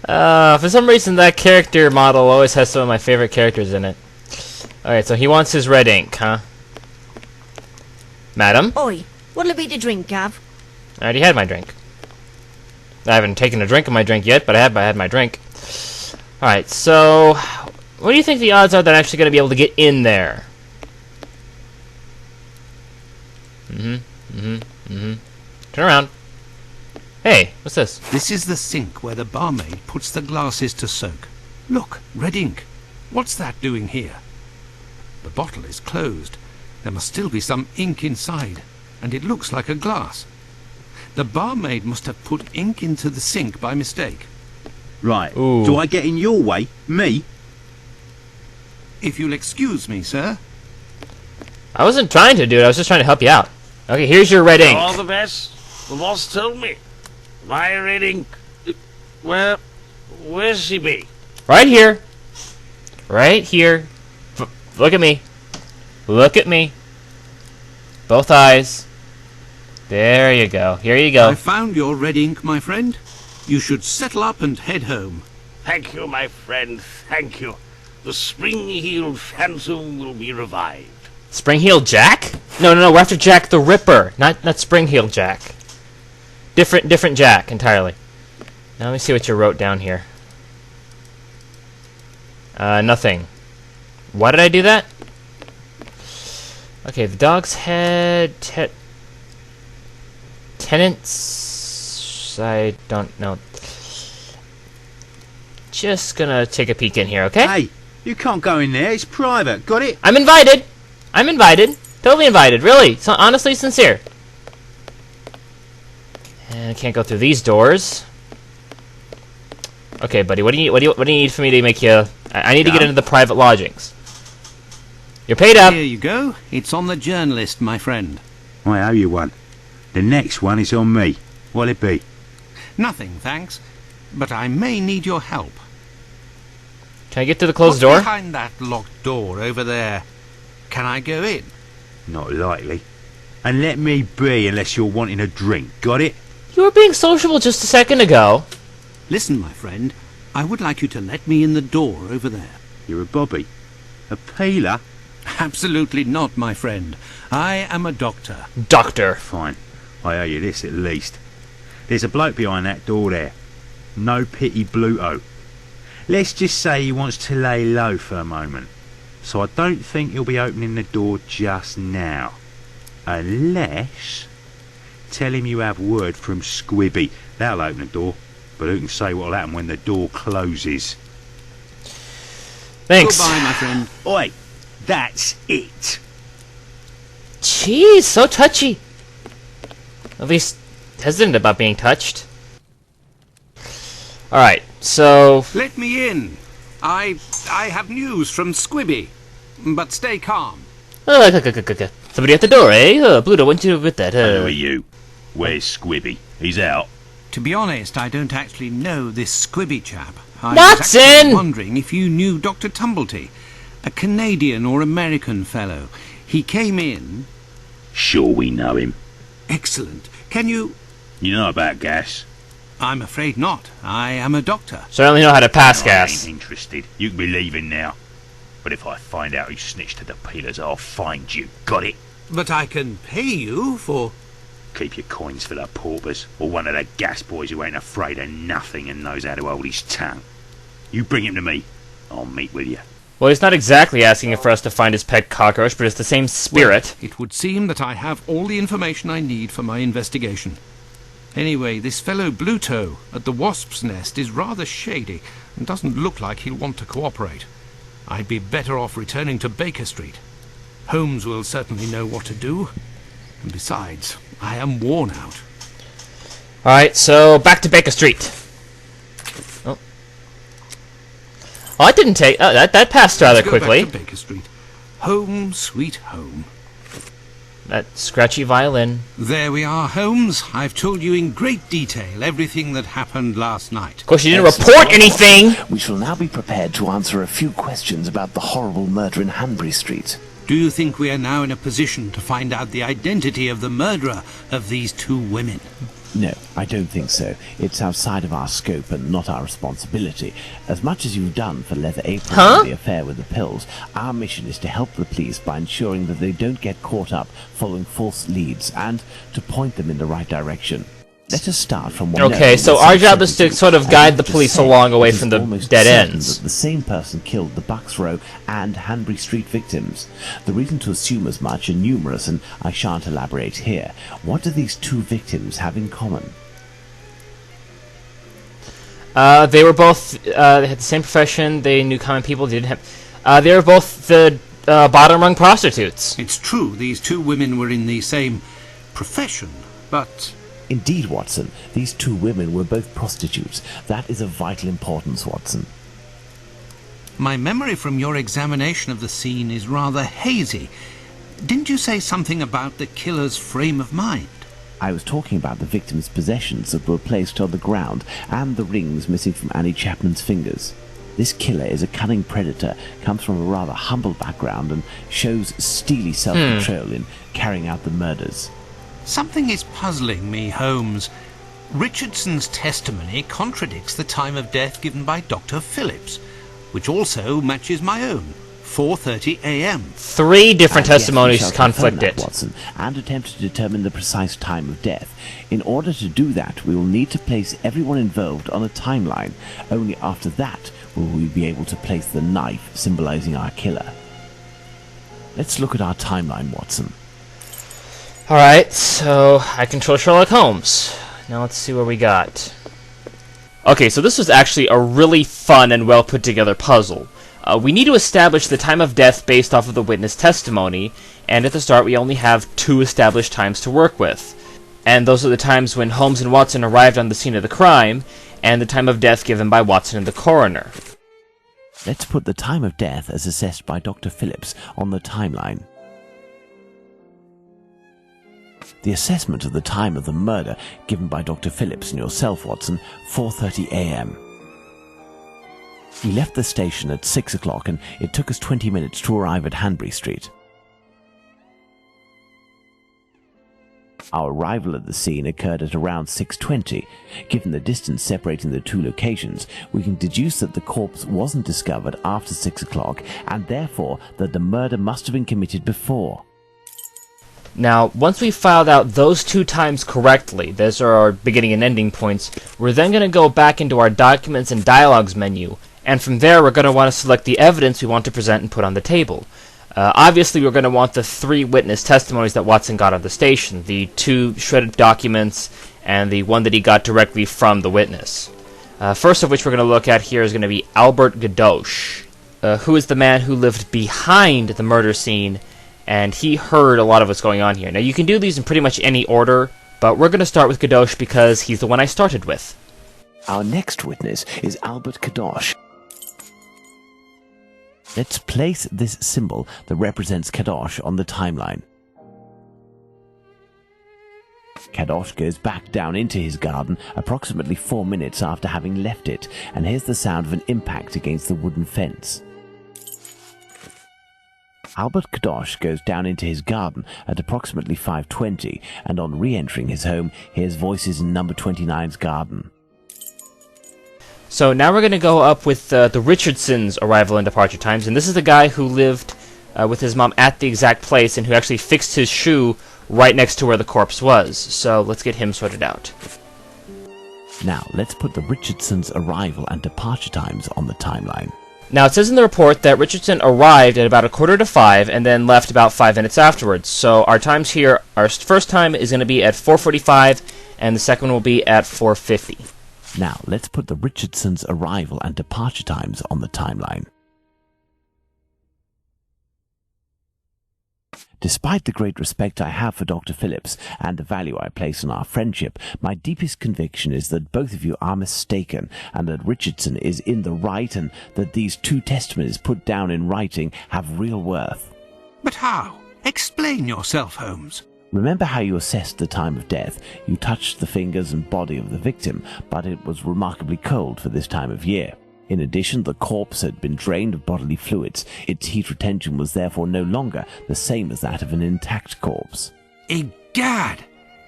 For some reason, that character model always has some of my favorite characters in it. Alright, so he wants his red ink, huh? Madam? Oi, what'll it be to drink, Gav? I already had my drink. I haven't taken a drink of my drink yet, but I had my drink. Alright, so... what do you think the odds are that I'm actually going to be able to get in there? Turn around. Hey, what's this? This is the sink where the barmaid puts the glasses to soak. Look, red ink. What's that doing here? The bottle is closed. There must still be some ink inside, and it looks like a glass. The barmaid must have put ink into the sink by mistake. Right. Ooh. Do I get in your way? Me? If you'll excuse me, sir. I wasn't trying to do it, I was just trying to help you out. Okay, here's your red ink. All the best. The boss told me. My red ink. Well, where's she be? Right here. Right here. Look at me. Look at me. Both eyes. There you go. Here you go. I found your red ink, my friend. You should settle up and head home. Thank you, my friend. Thank you. The spring-heeled phantom will be revived. Spring-heeled Jack? No, we're after Jack the Ripper, not spring-heeled Jack. Different Jack entirely. Now let me see what you wrote down here. Nothing. Why did I do that? Okay, the dog's head... tenants... I don't know. Just gonna take a peek in here, okay? Hey, you can't go in there. It's private. Got it? I'm invited! I'm invited. Totally invited, really. So, honestly sincere. And I can't go through these doors. Okay, buddy, what do you need for me to make you... I need to get into the private lodgings. You're paid up. Here you go. It's on the journalist, my friend. I owe you one. The next one is on me. What'll it be? Nothing, thanks. But I may need your help. Can I get to the closed What's door? behind that locked door over there? Can I go in? Not likely. And let me be unless you're wanting a drink. Got it? You were being sociable just a second ago. Listen, my friend. I would like you to let me in the door over there. You're a bobby. A peeler? Absolutely not, my friend. I am a doctor. Doctor. Fine. I owe you this at least. There's a bloke behind that door there. No pity Bluto. Let's just say he wants to lay low for a moment. So I don't think he'll be opening the door just now. Unless... tell him you have word from Squibby. That'll open the door. But who can say what'll happen when the door closes? Thanks. Goodbye, my friend. Oi! That's it! Jeez, so touchy. At least hesitant about being touched. Alright, so... Let me in. I have news from Squibby. But stay calm. Somebody at the door, eh? Pluto, why don't you with that? Who are you? Where's Squibby? He's out. To be honest, I don't actually know this Squibby chap. I was Watson! actually wondering if you knew Dr. Tumblety, a Canadian or American fellow. He came in... Sure we know him. Excellent. Can you... You know about gas? I'm afraid not. I am a doctor. Certainly know how to pass I gas. ain't interested. You can be leaving now. But if I find out who snitched to the peelers, I'll find you. Got it? But I can pay you for... Keep your coins for the paupers, or one of the gas boys who ain't afraid of nothing and knows how to hold his tongue. You bring him to me. I'll meet with you. Well, he's not exactly asking for us to find his pet cockroach, but it's the same spirit. Well, it would seem that I have all the information I need for my investigation. Anyway, this fellow Bluto at the Wasp's Nest is rather shady and doesn't look like he'll want to cooperate. I'd be better off returning to Baker Street. Holmes will certainly know what to do. And besides, I am worn out. Alright, so back to Baker Street. Oh, I didn't take... that passed rather Let's go quickly. back to Baker Street. Home, sweet home. That scratchy violin. There we are, Holmes. I've told you in great detail everything that happened last night. Of course, you didn't report anything! We shall now be prepared to answer a few questions about the horrible murder in Hanbury Street. Do you think we are now in a position to find out the identity of the murderer of these two women? No, I don't think so. It's outside of our scope and not our responsibility. As much as you've done for Leather Apron and the affair with the pills, our mission is to help the police by ensuring that they don't get caught up following false leads and to point them in the right direction. Let us start from one. Okay, so our job is to sort of guide the police along away from the dead ends. That the same person killed the Bucks Row and Hanbury Street victims. The reason to assume as much are numerous, and I shan't elaborate here. What do these two victims have in common? They were both, they had the same profession, they knew common people, they didn't have... they were both the bottom-rung prostitutes. It's true, these two women were in the same profession, but... Indeed, Watson. These two women were both prostitutes. That is of vital importance, Watson. My memory from your examination of the scene is rather hazy. Didn't you say something about the killer's frame of mind? I was talking about the victim's possessions that were placed on the ground and the rings missing from Annie Chapman's fingers. This killer is a cunning predator, comes from a rather humble background, and shows steely self-control in carrying out the murders. Something is puzzling me, Holmes. Richardson's testimony contradicts the time of death given by Dr. Phillips, which also matches my own, 4:30 a.m. 3 different testimonies yes, we shall confirm conflicted. that, Watson, and attempt to determine the precise time of death. In order to do that, we will need to place everyone involved on a timeline. Only after that will we be able to place the knife symbolizing our killer. Let's look at our timeline, Watson. Alright, so I control Sherlock Holmes. Now let's see what we got. Okay, so this was actually a really fun and well put together puzzle. We need to establish the time of death based off of the witness testimony, and at the start we only have 2 established times to work with. And those are the times when Holmes and Watson arrived on the scene of the crime, and the time of death given by Watson and the coroner. Let's put the time of death as assessed by Dr. Phillips on the timeline. The assessment of the time of the murder given by Dr. Phillips and yourself, Watson, 4:30 a.m. We left the station at 6 o'clock and it took us 20 minutes to arrive at Hanbury Street. Our arrival at the scene occurred at around 6:20. Given the distance separating the two locations, we can deduce that the corpse wasn't discovered after 6 o'clock and therefore that the murder must have been committed before. Now, once we've filed out those 2 times correctly, those are our beginning and ending points, we're then going to go back into our Documents and Dialogues menu, and from there we're going to want to select the evidence we want to present and put on the table. Obviously, we're going to want the 3 witness testimonies that Watson got at the station, the 2 shredded documents, and the one that he got directly from the witness. First of which we're going to look at here is going to be Albert Gadoche, who is the man who lived behind the murder scene, and he heard a lot of what's going on here. Now, you can do these in pretty much any order, but we're going to start with Gadoche because he's the one I started with. Our next witness is Albert Gadoche. Let's place this symbol that represents Gadoche on the timeline. Gadoche goes back down into his garden approximately 4 minutes after having left it, and hears the sound of an impact against the wooden fence. Albert Gadoche goes down into his garden at approximately 5:20, and on re-entering his home, hears voices in number 29's garden. So now we're going to go up with the Richardsons' arrival and departure times, and this is the guy who lived with his mom at the exact place and who actually fixed his shoe right next to where the corpse was. So let's get him sorted out. Now, let's put the Richardsons' arrival and departure times on the timeline. Now, it says in the report that Richardson arrived at about 4:45 and then left about 5 minutes afterwards. So our times here, our first time is going to be at 4:45, and the second one will be at 4:50. Now, let's put the Richardsons' arrival and departure times on the timeline. Despite the great respect I have for Dr. Phillips and the value I place on our friendship, my deepest conviction is that both of you are mistaken and that Richardson is in the right and that these 2 testimonies put down in writing have real worth. But how? Explain yourself, Holmes. Remember how you assessed the time of death? You touched the fingers and body of the victim, but it was remarkably cold for this time of year. In addition, the corpse had been drained of bodily fluids. Its heat retention was therefore no longer the same as that of an intact corpse. Egad!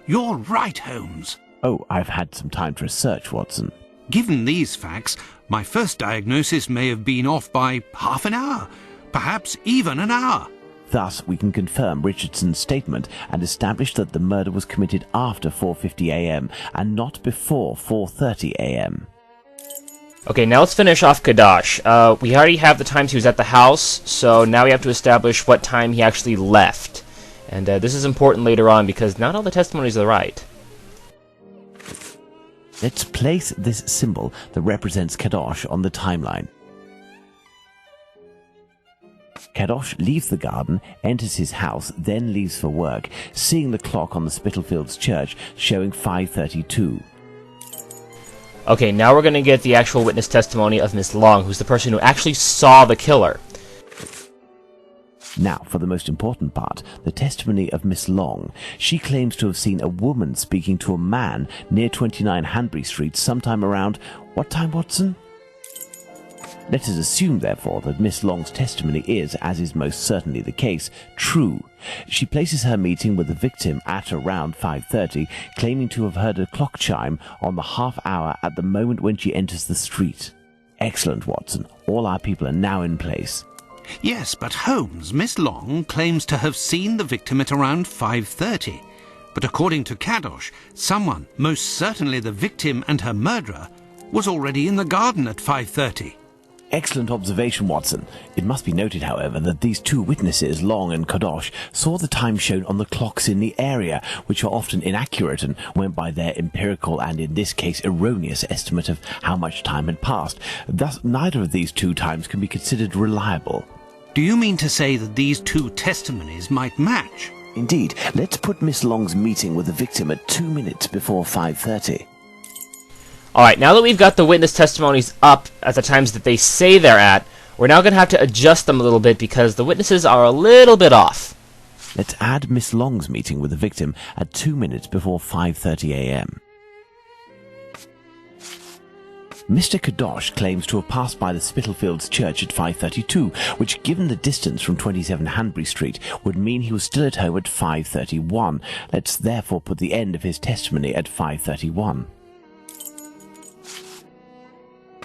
You're right, Holmes. Oh, I've had some time to research, Watson. Given these facts, my first diagnosis may have been off by half an hour, perhaps even an hour. Thus, we can confirm Richardson's statement and establish that the murder was committed after 4:50 a.m. and not before 4:30 a.m. Okay, now let's finish off Kadosh. We already have the times he was at the house, so now we have to establish what time he actually left. And this is important later on because not all the testimonies are right. Let's place this symbol that represents Kadosh on the timeline. Kadosh leaves the garden, enters his house, then leaves for work, seeing the clock on the Spitalfields church showing 5:32. Okay, now we're going to get the actual witness testimony of Miss Long, who's the person who actually saw the killer. Now, for the most important part, the testimony of Miss Long. She claims to have seen a woman speaking to a man near 29 Hanbury Street sometime around... What time, Watson? Let us assume, therefore, that Miss Long's testimony is, as is most certainly the case, true. She places her meeting with the victim at around 5:30, claiming to have heard a clock chime on the half hour at the moment when she enters the street. Excellent, Watson. All our people are now in place. Yes, but Holmes, Miss Long claims to have seen the victim at around 5:30. But according to Kadosh, someone, most certainly the victim and her murderer, was already in the garden at 5:30. Excellent observation, Watson. It must be noted, however, that these two witnesses, Long and Kadosh, saw the time shown on the clocks in the area, which are often inaccurate and went by their empirical and, in this case, erroneous estimate of how much time had passed. Thus, neither of these two times can be considered reliable. Do you mean to say that these two testimonies might match? Indeed. Let's put Miss Long's meeting with the victim at 2 minutes before 5:30. Alright, now that we've got the witness testimonies up at the times that they say they're at, we're now going to have to adjust them a little bit because the witnesses are a little bit off. Let's add Miss Long's meeting with the victim at 2 minutes before 5:30 a.m. Mr. Kadosh claims to have passed by the Spitalfields church at 5:32, which, given the distance from 27 Hanbury Street, would mean he was still at home at 5:31. Let's therefore put the end of his testimony at 5:31.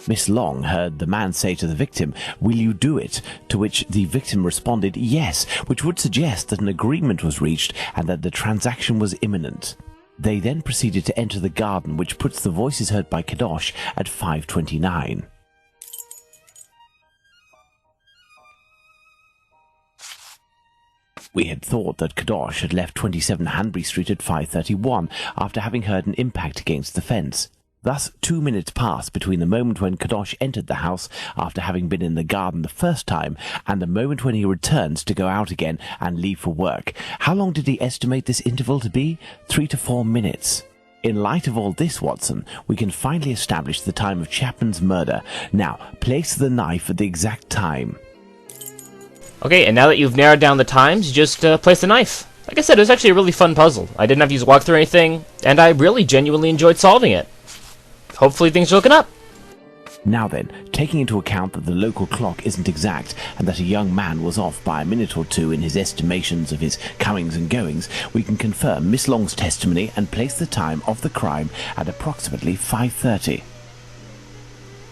Miss Long heard the man say to the victim, "Will you do it?" To which the victim responded, "Yes," which would suggest that an agreement was reached and that the transaction was imminent. They then proceeded to enter the garden, which puts the voices heard by Kadosh at 5:29. We had thought that Kadosh had left 27 Hanbury Street at 5:31 after having heard an impact against the fence. Thus, 2 minutes passed between the moment when Kadosh entered the house after having been in the garden the first time and the moment when he returns to go out again and leave for work. How long did he estimate this interval to be? 3 to 4 minutes. In light of all this, Watson, we can finally establish the time of Chapman's murder. Now, place the knife at the exact time. Okay, and now that you've narrowed down the times, you just place the knife. Like I said, it was actually a really fun puzzle. I didn't have to use a walkthrough or anything, and I really genuinely enjoyed solving it. Hopefully things are looking up. Now then, taking into account that the local clock isn't exact and that a young man was off by a minute or two in his estimations of his comings and goings, we can confirm Miss Long's testimony and place the time of the crime at approximately 5:30.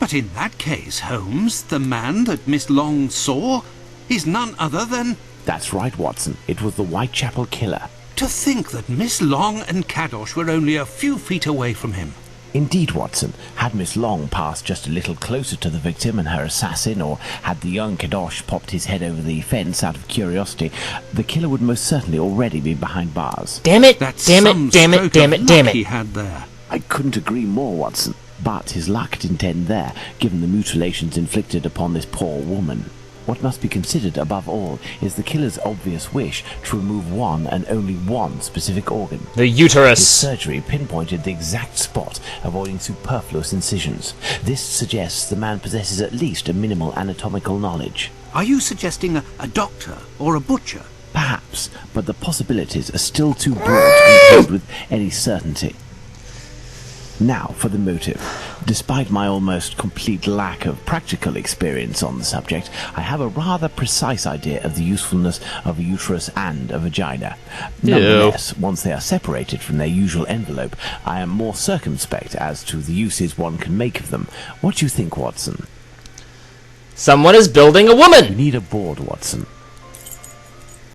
But in that case, Holmes, the man that Miss Long saw is none other than... That's right, Watson. It was the Whitechapel killer. To think that Miss Long and Kadosh were only a few feet away from him. Indeed, Watson. Had Miss Long passed just a little closer to the victim and her assassin, or had the young Kadosh popped his head over the fence out of curiosity, the killer would most certainly already be behind bars. Damn it! That's Damn some it! Damn it! stroke Damn of it! Damn luck it! he had there. I couldn't agree more, Watson. But his luck didn't end there, given the mutilations inflicted upon this poor woman. What must be considered above all is the killer's obvious wish to remove one and only one specific organ. The His uterus. surgery pinpointed the exact spot, avoiding superfluous incisions. This suggests the man possesses at least a minimal anatomical knowledge. Are you suggesting a doctor or a butcher? Perhaps, but the possibilities are still too broad to conclude with any certainty. Now, for the motive. Despite my almost complete lack of practical experience on the subject, I have a rather precise idea of the usefulness of a uterus and a vagina. Nonetheless, once they are separated from their usual envelope, I am more circumspect as to the uses one can make of them. What do you think, Watson? Someone is building a We woman! need a board, Watson.